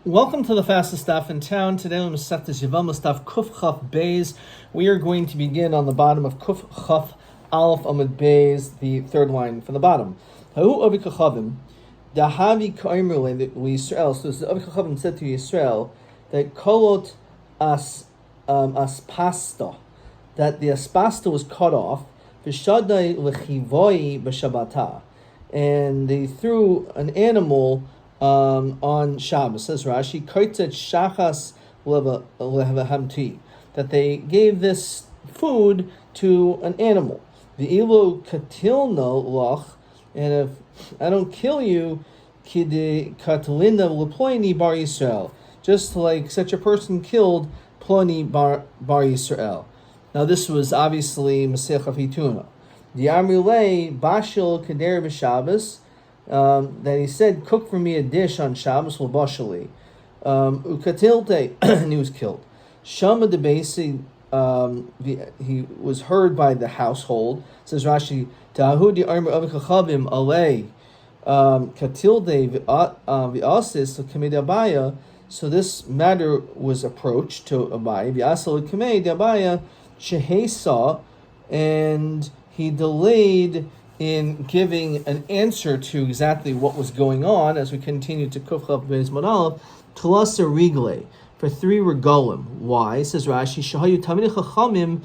Welcome to the fastest stuff in town. Today on Masechtas Yevamot stuff Kuf Chaf Beis. We are going to begin on the bottom of Kuf Chaf Aleph Amud Beis, the third line from the bottom. Hahu Avi Kachavim Dahavi Kaimerle Yisrael. So the Avi Kachavim said to Yisrael that Kolot Aspasta, that the aspasta was cut off. V'shadai lechivoi b'shabbatah, and they threw an animal on Shabbos. Says Rashi, Koitzet Shachas Levahamti, that they gave this food to an animal. The Ilo Katilno Loch, and if I don't kill you, Kide Katalina Leploini Bar Yisrael, just like such a person killed Ploni Bar Yisrael. Now this was obviously Masech Hafituna. The Amrulei Bashil Kader B'Shabbos, that he said, cook for me a dish on Shabbos l'bashali. Ukatilte, and he was killed. Shama de Basi, he was heard by the household. Says Rashi, Ta'ahudi Armer Avikachavim Alei Katilde V'asis Kamei Abaya. So this matter was approached to Abaya, V'asal Kamei Abaya Shehesa, and he delayed in giving an answer to exactly what was going on as we continue to Kufchav Beis Manal, Tlasa Rigle, for 3 regolim. Why? Says Rashi, Shahayu Tamid Chachamim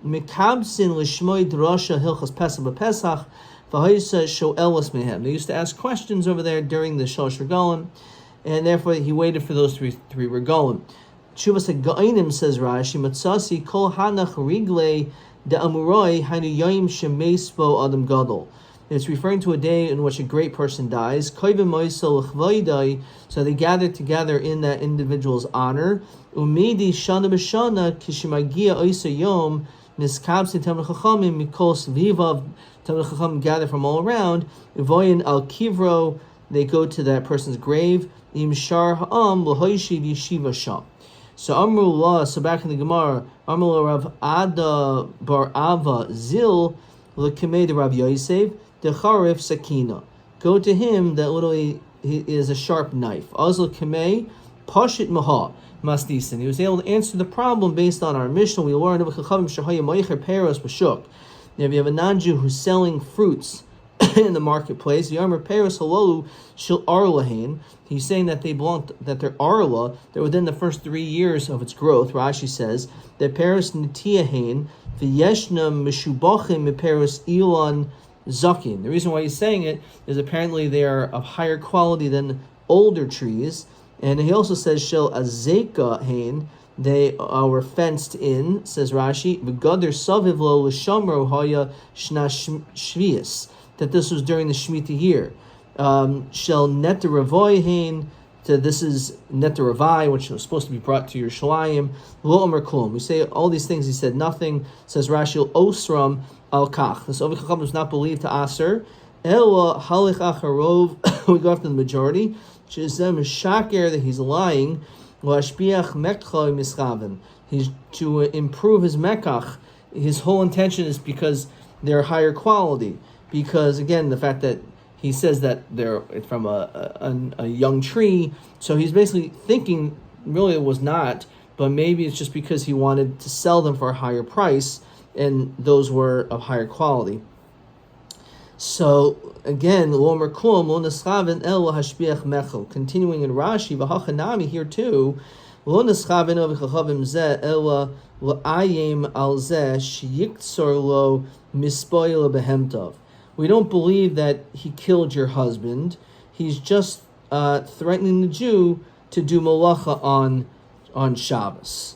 Mikabsin Lishmoy Drasha Hilchas Pesach B'Pesach V'Haisa Shoelas Mehem. They used to ask questions over there during the Shalosh Regolim, and therefore he waited for those three regolim. Chuvas HaGainim, says Rashi, Matsasi Kol Hanach Rigle De Amuroi Hainu Yoim Shemesvo Adam Gadol. It's referring to a day in which a great person dies. So they gathered together in that individual's honor. Umedi Shana B'Shana Kishimagia Oisa Yom Niskabsi Tamil Chachamim Mikos Vivav. Tamil Chachamim gather from all around. Uvoyin Al Kivro, they go to that person's grave. Im Shar Ha'am L'Hoishiv Yeshiva Sham. So Amrullah, so back in the Gemara, Amrullah Rav Ada Bar Ava Zil L'Kemei de Rav Yosef De Charif Sakina. Go to him that literally is a sharp knife. Azl Kemei Pashit Maha Masdisin. He was able to answer the problem based on our Mishnah. We learned of Chachavim Shahaya Moicher Peros B'Shuk. If you have a non-Jew who's selling fruits in the marketplace, Yarmer Peros Halolu Shil Arlahain. He's saying that that they're Arla, they're within the first 3 years of its growth. Rashi says that Peros Nitiyahain, V'yeshna Meshubachim Peros Elon Zakin. The reason why he's saying it is apparently they are of higher quality than older trees. And he also says Shel Azeka Hain, they were fenced in, says Rashi, V'gader Savivlo L'shamro Haya Shna Shvius, that this was during the Shemitah year. Shel Netaravoy Hain, this is Netaravai, which was supposed to be brought to Yerushalayim. Lo Omer Klum. We say all these things, he said nothing. Says Rashi, Osram Al Kach. This Ovi Chacham was not believed to Aser. Ela Halich Acharov, we go after the majority. Shizem Shaker, that he's lying. Lashbiach Mekcha Mischaven. He's to improve his Mekach. His whole intention is because they're higher quality. Because again, the fact that he says that it's from a young tree, so he's basically thinking really it was not, but maybe it's just because he wanted to sell them for a higher price, and those were of higher quality. So again, Lomer Klum, Lo Neschaven El Hashbiach Mechel. Continuing in Rashi, V'hachanami here too, Lo Neschaven El V'chachavim Zeh El L'ayim Al Zeh Sheyiktzor Lo Mispoil Behemtov. We don't believe that he killed your husband. He's just threatening the Jew to do malacha on Shabbos.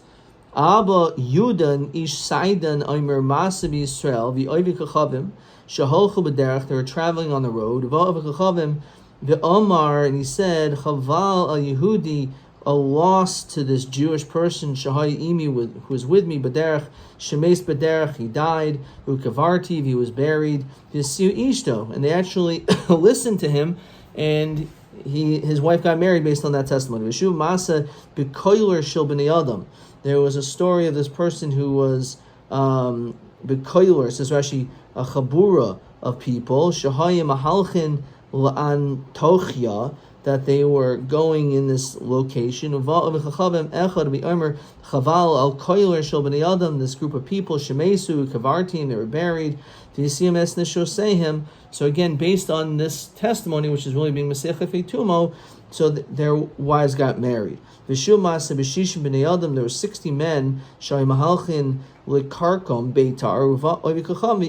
Abba Yudan Ish Saidan Omer Masabi Yisrael V'oivi Kachavim Shaholchu B'derech. They were traveling on the road. V'oivi Kachavim V'omar, and he said Chaval Al Yehudi, a loss to this Jewish person, Shahai Imi, who was with me, B'derech, Shemes B'derech, he died, Ukavartiv, he was buried, V'siu Ishto, and they actually listened to him, and his wife got married based on that testimony. V'shuv Masa B'koiler Shil B'nei Adam. There was a story of this person who was B'koiler, says Rashi, a chabura of people, Shahai Mahalchin La'an Tochya, that they were going in this location. This group of people, Shemesu, Kavartim, they were buried. So again, based on this testimony, which is really being Masechah Feitumo, so their wives got married. There were 60 men, Shai Mahalchin Likarkom Beitar,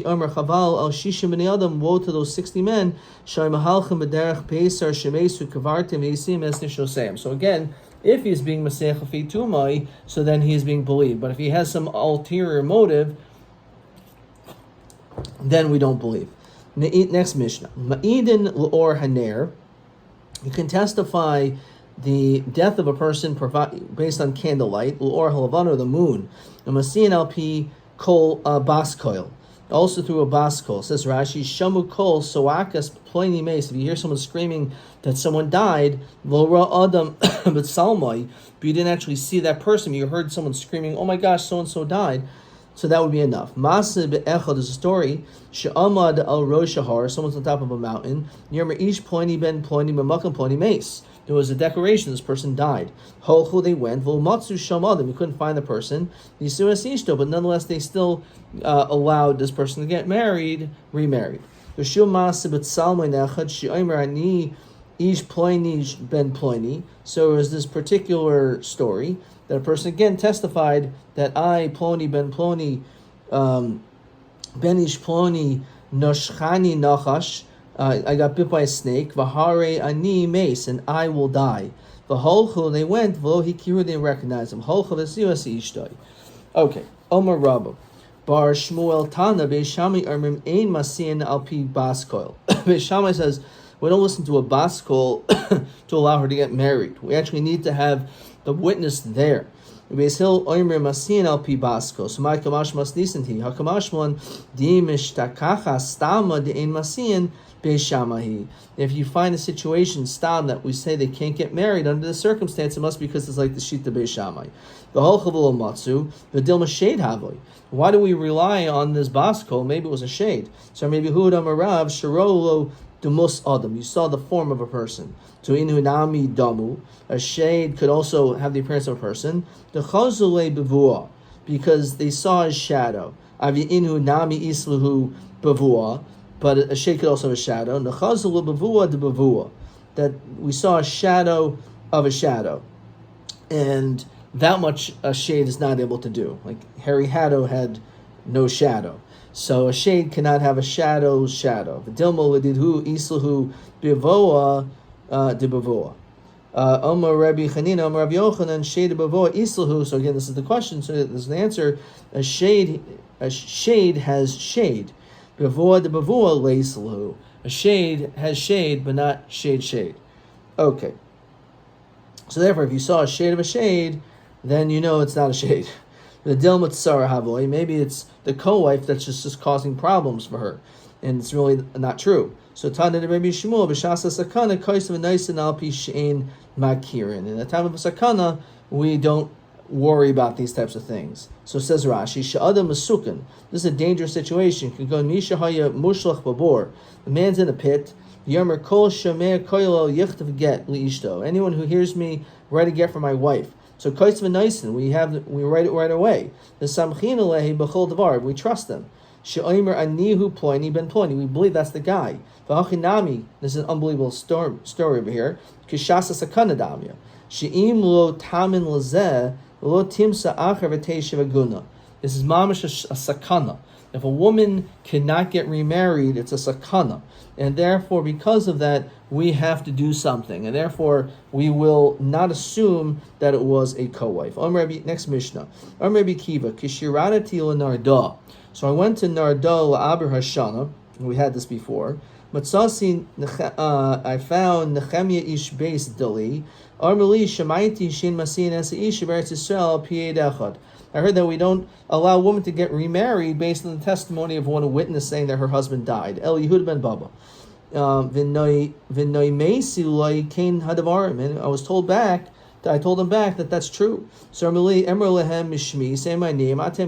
Omer Chaval al Shishim Bnei Adam, woe to those 60 men, Shai Mahalchin Bederach Pesar Shemesu Kavartim Yisim Es Nishoseim. So again, if he's being Masechah Feitumai, so then he is being believed. But if he has some ulterior motive, then we don't believe. Next Mishnah. Ma'idin l'or haner. You can testify the death of a person based on candlelight, l'or halavan, or the moon. Masian alpi kol baskoil. Also through a baskol. Says Rashi, shamu kol soakas ploini mace. If you hear someone screaming that someone died, lo ra adam but salmai, but you didn't actually see that person. You heard someone screaming, "Oh my gosh, so and so died." So that would be enough. Masa be'echad is a story. She'amad al rosh hahar, someone's on top of a mountain. Yermer ish ploini ben ploini b'makam ploini mace. There was a declaration, this person died. Holchu, they went. V'matzu shamadim, we couldn't find the person. Yisu es ishto, but nonetheless they still allowed this person to get remarried. V'shul masa b'tzalmai nechad she'omer ani ish ploini ben ploini. So it was this particular story that a person again testified that I, Ploni ben Ploni, ben ish Ploni, noshchani nachash, I got bit by a snake, v'hare ani mace, and I will die. V'holchu, they went, v'lo hikiru, they didn't recognize him. Holchu v'siyasi ishtoi. Okay, Omar Rabbi. Bar Shmuel Tana, Beishami Armim ein masian alpi baskoil. Beishami says, we don't listen to a baskol to allow her to get married. We actually need to have the witness there. Beis Hill Oimer Masian al Pi Basko. So my Kamash must listen to Hakamashmon Di Mishtakacha Stama de Ein Masian Beishamahi. If you find a situation stam that we say they can't get married under the circumstance, it must be because it's like the Shita Beishamai. The whole Chavul Matsu, the Dilma Shade Havoy. Why do we rely on this Basko? Maybe it was a shade. So maybe Hudam Arav Sharolo Dumus Adam. You saw the form of a person. To Inunami Damu, a shade could also have the appearance of a person. The Chazule Bevua, because they saw his shadow. Avi Inunami Isluhu Bevua, but a shade could also have a shadow. The Chazule Bevua de Bevua, that we saw a shadow of a shadow. And that much a shade is not able to do. Like Harry Hatto had no shadow. So a shade cannot have a shadow's shadow. V'dilmo l'didhu isluhu bivoa de bavoa. Omar Rabbi Chanina, Omar Rabbi Yochanan, shade de bavoa isluhu. So again, this is the question. So this is the answer. A shade has shade. Bavoa de bavoa leisluhu. A shade has shade, but not shade. Okay. So therefore, if you saw a shade of a shade, then you know it's not a shade. The Dilmat Sarah Havoy, maybe it's the co-wife that's just causing problems for her, and it's really not true. So Tana de Rabbi Shmuel b'shasa sakana kaisav naisin alpi shein makirin. In the time of a sakana, we don't worry about these types of things. So says Rashi, she'adam masukin. This is a dangerous situation. Can go misha haya mushlach babor. The man's in a pit. Yomer kol shamer koilo yichtav get liishto. Anyone who hears me, write a get for my wife. So kaitz v'naisin, we write it right away. The samchin alehi b'chol davar, we trust them. She'omer anihu ploini ben ploini, we believe that's the guy. V'hachinami, this is an unbelievable story over here. Kishasa sakana damya. She'im lo tamin lazeh lo timsa acher v'teish v'guna. This is mamash a sakana. If a woman cannot get remarried, it's a sakana. And therefore, because of that, we have to do something. And therefore, we will not assume that it was a co-wife. Next Mishnah. Rabbi Kiva, Kishirati Narda. So I went to Narda la'abir Hashana. We had this before. Matzasi, I found Nechemia ish beis dali. Armali shemaiti shin masin esa ish beretz Yisrael pied echad. I heard that we don't allow a woman to get remarried based on the testimony of one witness saying that her husband died. El Yehud ben Baba. And I was told back, I told him back that that's true. So say my name, that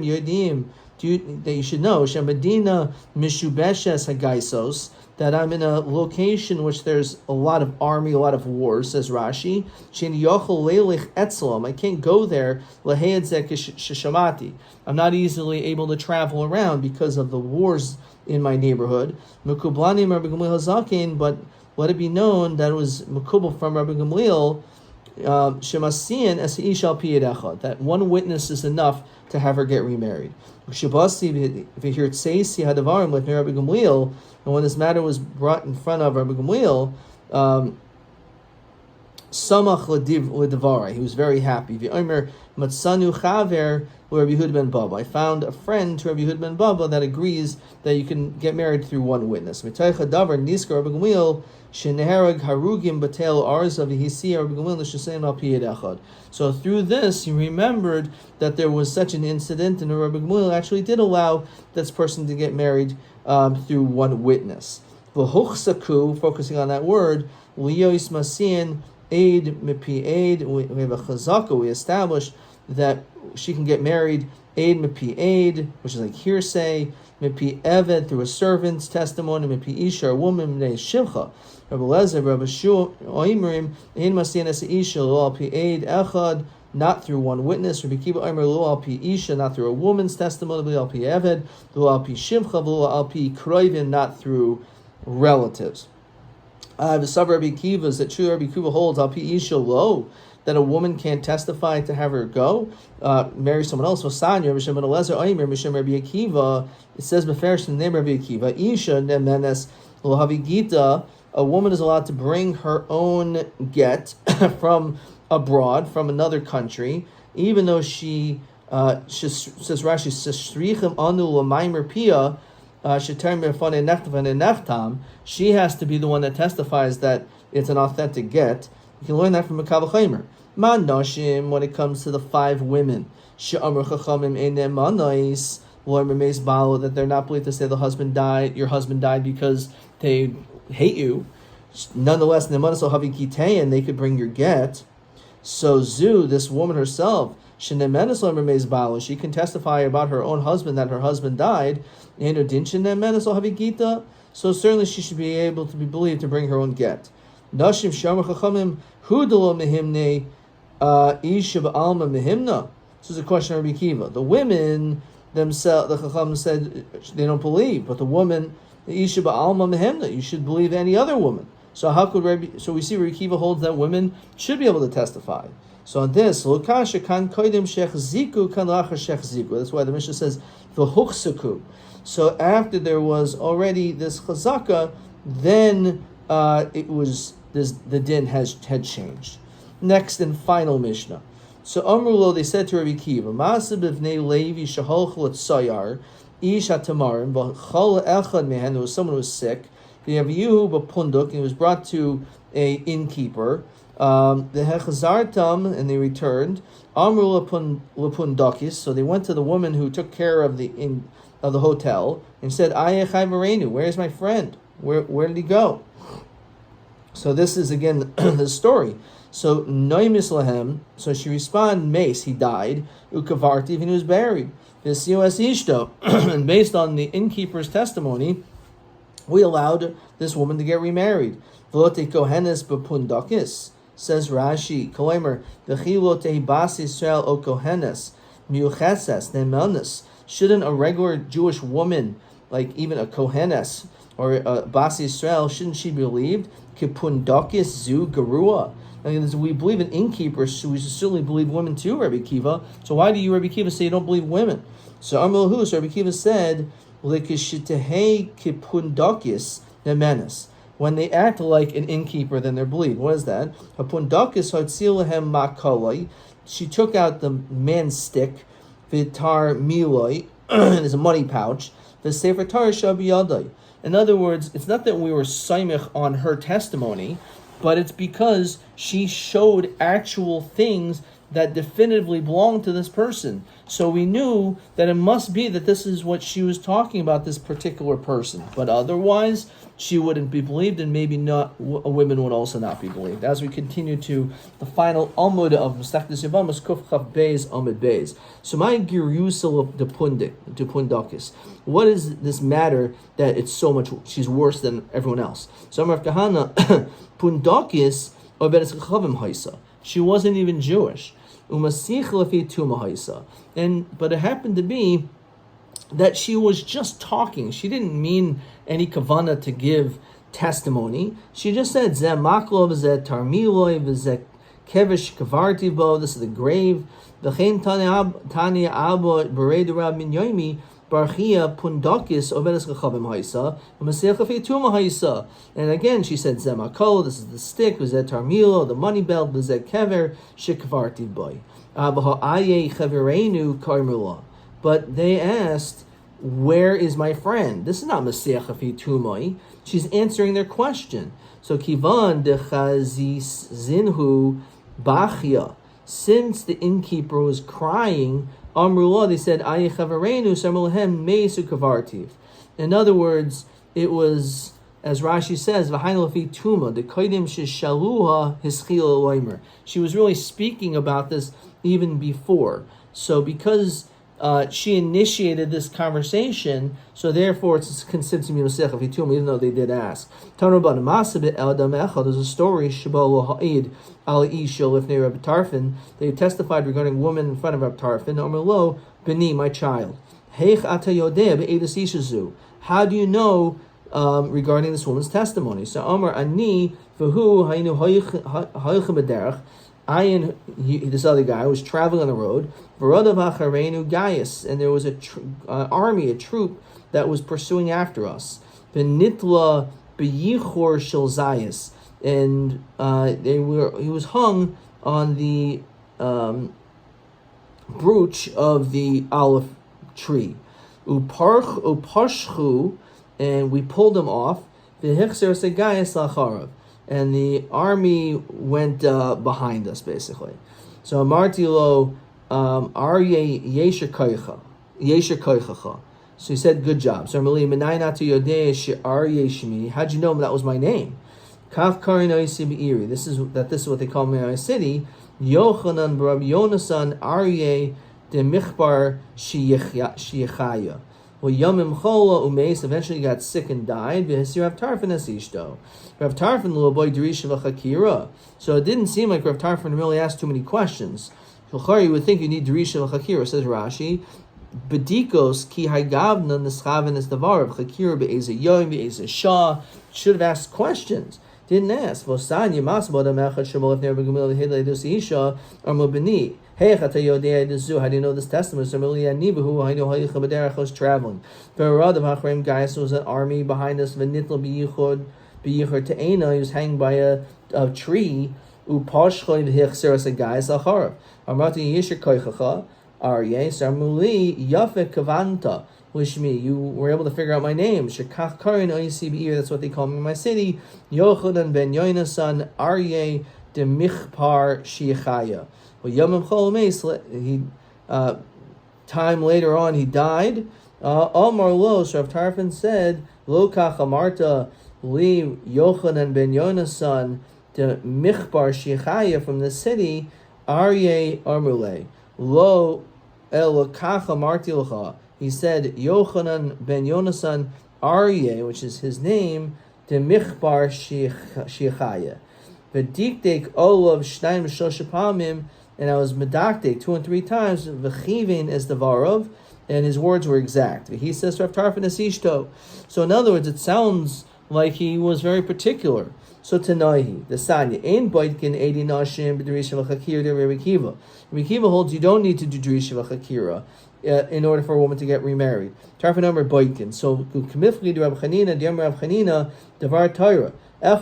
you should know, Shemedina Mishubeshes Hagaisos, that I'm in a location in which there's a lot of army, a lot of wars, says Rashi. I can't go there. I'm not easily able to travel around because of the wars in my neighborhood. But let it be known that it was Mekubal from Rabbi Gamliel, that one witness is enough to have her get remarried. And when this matter was brought in front of Rabbi Gamliel, Samach Ledivara, he was very happy. Matsanu Chaver Rabbi Yehud ben Baba. I found a friend to Rabbi Yehud ben Baba that agrees that you can get married through one witness. Mitaycha Davar Niska Rabbi Gamliel Sheneherag Harugim Batel Arza V'Hisi Rabbi Gamliel L'Shasein Al Piyed Echad. So through this, he remembered that there was such an incident, and Rabbi Gamliel actually did allow this person to get married through one witness. V'Hochsaku, focusing on that word, Liyois Masian Aid Mipi Aid. We have a chazaka. We established that she can get married Aid Mipi Aid, which is like hearsay. Mipi Eved, through a servant's testimony. Mipi Isha, a woman. Mnei Shivcha. Rabbi Lezer, Rabbi Shua, Oimrim, Aid Masian Es Isha Lo Al Pi Aid Echad, not through one witness. Rabbi Kiva Oimer Lo Al Pi Isha, not through a woman's testimony. Lo Al Pi Eved, Lo Al Pi Shivcha, Lo Al Pi Kroivin, not through relatives. The sub Rabbi Kiva is that true Rabbi Kiva holds Al Pi Isha Lo, that a woman can't testify to have her go marry someone else. It says Beferish in the name of Rabbi Akiva, Isha Nemenes Lohavigita, a woman is allowed to bring her own get from abroad, from another country, even though she says Rashi Sesrichem Anu Lamaimer Pia. She has to be the one that testifies that it's an authentic get. You can learn that from a Kal V'chomer. Man Nashim, when it comes to the 5 women, that they're not believed to say the husband died, your husband died because they hate you. Nonetheless, they could bring your get. So Zu, this woman herself, she can testify about her own husband that her husband died. So certainly she should be able to be believed to bring her own get. Nashim Shamar Chachamim Hudalo Mehimne Isha Ba'alma Mehimna. This is a question of Rabbi Kiva. The women themselves, the Chacham said they don't believe, but the woman, Isha Ba'alma Mehimna, you should believe any other woman. So how could So we see Rabbi Kiva holds that women should be able to testify. So on this, Lokasha kan koidim shech ziku kan lacher shech ziku. That's why the Mishnah says v'huchsaku. So after there was already this chazaka, then it was the din had changed. Next and final Mishnah. So Amrulo, they said to Rabbi Kiva, Masib b'vnei Levi shaholch l'tzayar ish hatamarim v'chol echad mehen. There was someone who was sick. V'yaviyu b'punduk, and he was brought to a innkeeper. The hechazartam, and they returned. Amru lepundakis, so they went to the woman who took care of the hotel and said, Ayechai Marenu, where's my friend? Where did he go? So this is again the story. So noimis lahem, so she responded, Mace, he died. Ukavarti, and he was buried. V'sios ishto, and based on the innkeeper's testimony, we allowed this woman to get remarried. V'lote kohenes b'pundakis. Says Rashi, Koimer, V'chilo tehibas Yisrael o kohenes, miucheses, nemelnus. Shouldn't a regular Jewish woman, like even a kohenes, or a bas Yisrael, shouldn't she be believed? Kipundakis zu garua. We believe in innkeepers, so we should certainly believe women too, Rabbi Kiva. So why do you, Rabbi Kiva, say you don't believe women? So Amilhu, so Rabbi Kiva said, Likishitehei kipundakis nemenes. When they act like an innkeeper, then they're believed. What is that? She took out the man's stick, vitar miloi, and it's a money pouch. The sefer tar shabiyadai. In other words, it's not that we were saimich on her testimony, but it's because she showed actual things that definitively belonged to this person. So we knew that it must be that this is what she was talking about, this particular person. But otherwise, she wouldn't be believed, and maybe not women would also not be believed. As we continue to the final Amud of Masechtas Yevamos, Kuf Chav Beis Amud Beis. So my Girusel de Pundakis. What is this matter that it's so much? She's worse than everyone else. So Amar Kahana Pundakis Obedes Chavim Haisa. She wasn't even Jewish. Umasich Lefi Tuma Haisa. But it happened to be that she was just talking. She didn't mean any kavana to give testimony. She just said, Zeh maklo v'zeh tarmiloi v'zeh kevish kavarti bo. This is the grave. V'chein tani abo berei derab min yomi barchia pundakis ovedes chachavim haisa v'masech lefi tuma haisa. And again, she said, Zeh maklo. This is the stick. V'zeh tarmilo, the money belt. V'zeh kever shekavarti boy. V'ha aye chevereinu karmula. But they asked, where is my friend? This is not Masiach Afi Tumoi. She's answering their question. So Kivan de Chazis Zinhu Bachia. Since the innkeeper was crying, Amrullah, they said, Ayechavarenu Samulhem Meisu Kavartiv. In other words, it was, as Rashi says, V'hainu Afi Tuma, the Koidim Shishaluha Hischil Loimer. She was really speaking about this even before. So because she initiated this conversation, so therefore it's considered to be Masech of Hitum, even though they did ask. There's a story, Rabbi Tarfin, they testified regarding woman in front of Rabbi Tarfin, Omerlo, Beni, my child. How do you know regarding this woman's testimony? So Omer Ani, Vahu, Hainu this other guy was traveling on the road, and there was an army, a troop that was pursuing after us. Benitla beyichor shel zayis, and he was hung on the brooch of the olive tree. Upashchu, and we pulled him off. V'hichser segayis lacharav. And the army went behind us, basically. So Martilo Arye Yesher Koichacha. So he said, good job. So Armali Menainatu Yodeh Arye Shemi. How'd you know that was my name? Kaf Karinoisi Be'iri. This is what they call me in my city. Yochanan Barab Yonasan Arye de Michbar Shiechaya. Well, Yomim Chola Umeis eventually got sick and died. V'hesir Rav Tarfin Asishto. Rav Tarfin little boy Derisha v'Chakira. So it didn't seem like Rav Tarfin really asked too many questions. You would think you need Derisha v'Chakira, says Rashi. Bedikos ki haygavna nischaven es davar v'Chakira be'ezeh Yomi be'ezeh Shah. Should have asked questions. Didn't ask. Vosan Yemas Bodam Echad Shemol Ifner Begumil Hidlei Dus Isha Armo Beni. Hey, how do you know this testimony? I was traveling. Gaius was an army behind us. He was hanging by a tree. You were able to figure out my name. That's what they call me in my city. Yochanan ben Yoinasan Aryeh de Michpar Shiechaya. Well, Yomim Chol Meis, time later on, he died. Omar Lo, so Rav Tarfin said, Lo kach amarta li Yochanan ben Yonasan de Michbar Shiechaya from the city, Aryeh Armule. Lo el kach amarti lecha. He said, Yochanan ben Yonasan Aryeh, which is his name, de Michbar Shiechaya. V'dikdek olav shnayim shlosh pamim. And I was medaktik 2 and 3 times. V'chivin is the varov, and his words were exact. He says Rav Tarfin Asishto. So in other words, it sounds like he was very particular. So Tanaihi, the Sanya, Ein Boitkin 80 Nashim B'Derisha V'Chakira de Rabbi Kiva. Rabbi Kiva holds you don't need to do Derisha V'Chakira in order for a woman to get remarried. Tarfin number Boitkin. So Kamifli de Rabbi Chanina, Diam Rabbi Chanina, Devar Torah. That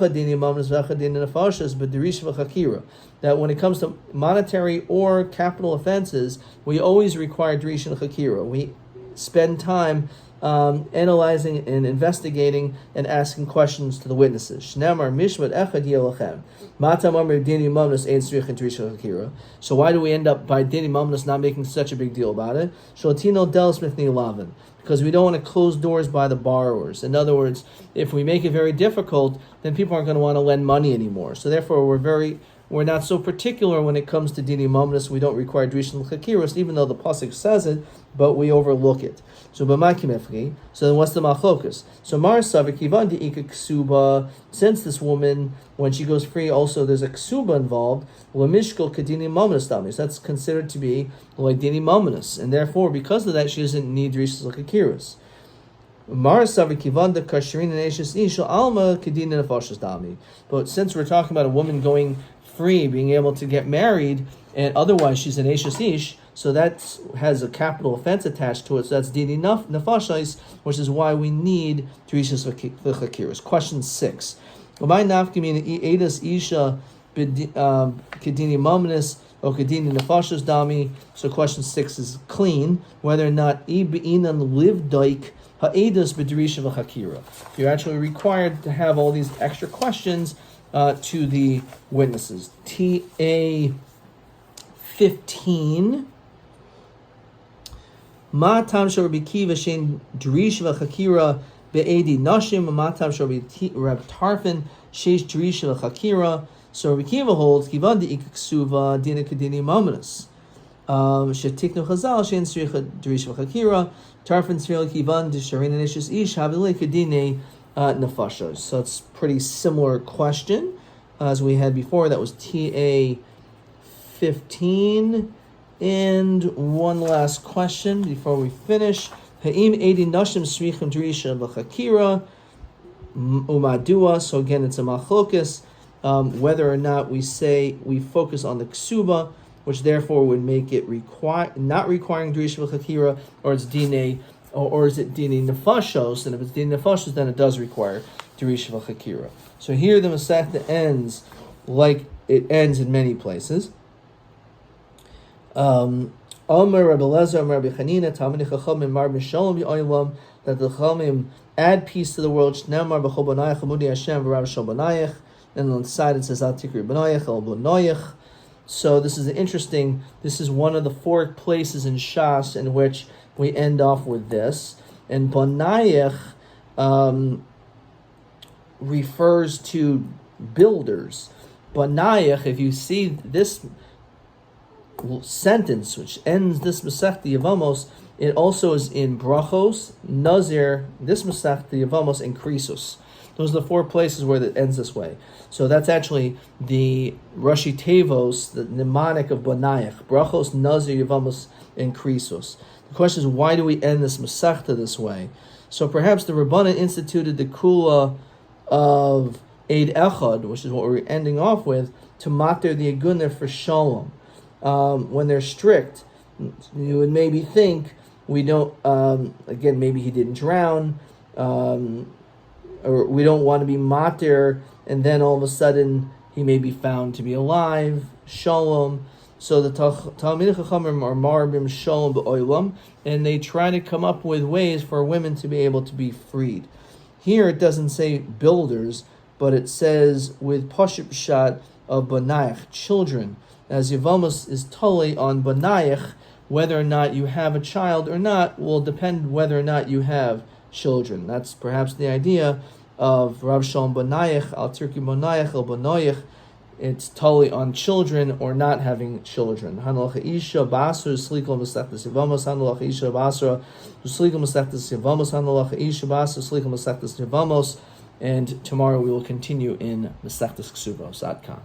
when it comes to monetary or capital offenses, we always require Derisha Chakira. We spend time analyzing and investigating and asking questions to the witnesses. Shnamar mishvat echad yelachem. Matam amar dini mamnas ein tzrichin drisha hakira. So why do we end up by dini mamnas not making such a big deal about it? Shaltino delis mithni lavin. Because we don't want to close doors by the borrowers. In other words, if we make it very difficult, then people aren't going to want to lend money anymore. So therefore, we're not so particular when it comes to dini mamnas. We don't require drisha l'chakiros, even though the pasuk says it, but we overlook it. So b'makimefri. So then, what's the machlokus? So mar savik kivan de'ika ksuba. Since this woman, when she goes free, also there's a ksuba involved. Lamishkol kadini mamnas damis. That's considered to be like dini mamnas, and therefore, because of that, she doesn't need drishas l'chakiros. Mar savik kivan de kasherin and eshes isha alma kadini nefashos dami. But since we're talking about a woman going free, being able to get married, and otherwise she's an eshes ish, so that has a capital offense attached to it. So that's dini nefashos, which is why we need drishas l'chakiros. Question 6. L'may nafkamina edas isha kedini mamnis or kedini nefashos dami. So question 6 is clean, whether or not I be'inan livdoik ha'edas b'drisha v'chakira. You're actually required to have all these extra questions to the witnesses. TA 15. Ma tam shel Rabbi Kiva shein drisha v'chakira be'edi nashim. Ma tam shel Rabbi Tarfon sheish drisha v'chakira. So Rabbi Kiva holds kivan de'ika ksuva dina kedini mamnas. Shetiknu chazal shein tzricha drisha v'chakira. Tarfon tzricha kivan d'sharin anishes ish havilei kedine nefashos. So it's pretty similar question as we had before. That was TA 15. And one last question before we finish. Ha'im edi nashim srichim drisha v'chakira umadua. So again, it's a machlokus. Whether or not we say we focus on the ksuba, which therefore would make it not requiring drisha v'chakira, or it's dine, or is it dine nefashos? And if it's dine nefashos, then it does require drisha v'chakira. So here the Masechta ends like it ends in many places. Omer Rabbi Lezer, Omer Rabbi Chanina, Talmidei Chachamim Mar Mishalom Yolam, that the Chachamim add peace to the world. Shnamar b'chol banayach amudi Hashem v'Rav Shal banayach. And on the side it says Al Tikri banayach El banayach. So this is interesting. This is one of the 4 places in Shas in which we end off with this. And banayach refers to builders. Banayach, if you see this sentence which ends this Masechta Yevamos, it also is in Brachos, Nazir, this Masechta Yevamos, and Krisos. Those are the 4 places where it ends this way. So that's actually the Rashi Tevos, the mnemonic of Banayach, Brachos, Nazir, Yevamos, and Krisos. The question is, why do we end this Masechta this way? So perhaps the Rabbanan instituted the Kula of Eid Echad, which is what we're ending off with, to mater the Agunah for Shalom. When they're strict, you would maybe think we don't, again, maybe he didn't drown, or we don't want to be matir, and then all of a sudden he may be found to be alive, shalom. So the Talmidei Chachamim are marbim shalom b'olam, and they try to come up with ways for women to be able to be freed. Here it doesn't say builders, but it says with pashut pshat of banayach, children, as Yevamos is totally on banayach. Whether or not you have a child or not will depend whether or not you have children. That's perhaps the idea of Rav Shalom banayach, al tirki banayach, el banoyach. It's totally on children or not having children. Hanalacha isha basra slikol masechtas Yevamos. Hanalacha isha basra slikol masechtas Yevamos. Hanalacha isha basra slikol masechtas Yevamos. And tomorrow we will continue in Masechtas Ksubos. Ad kan.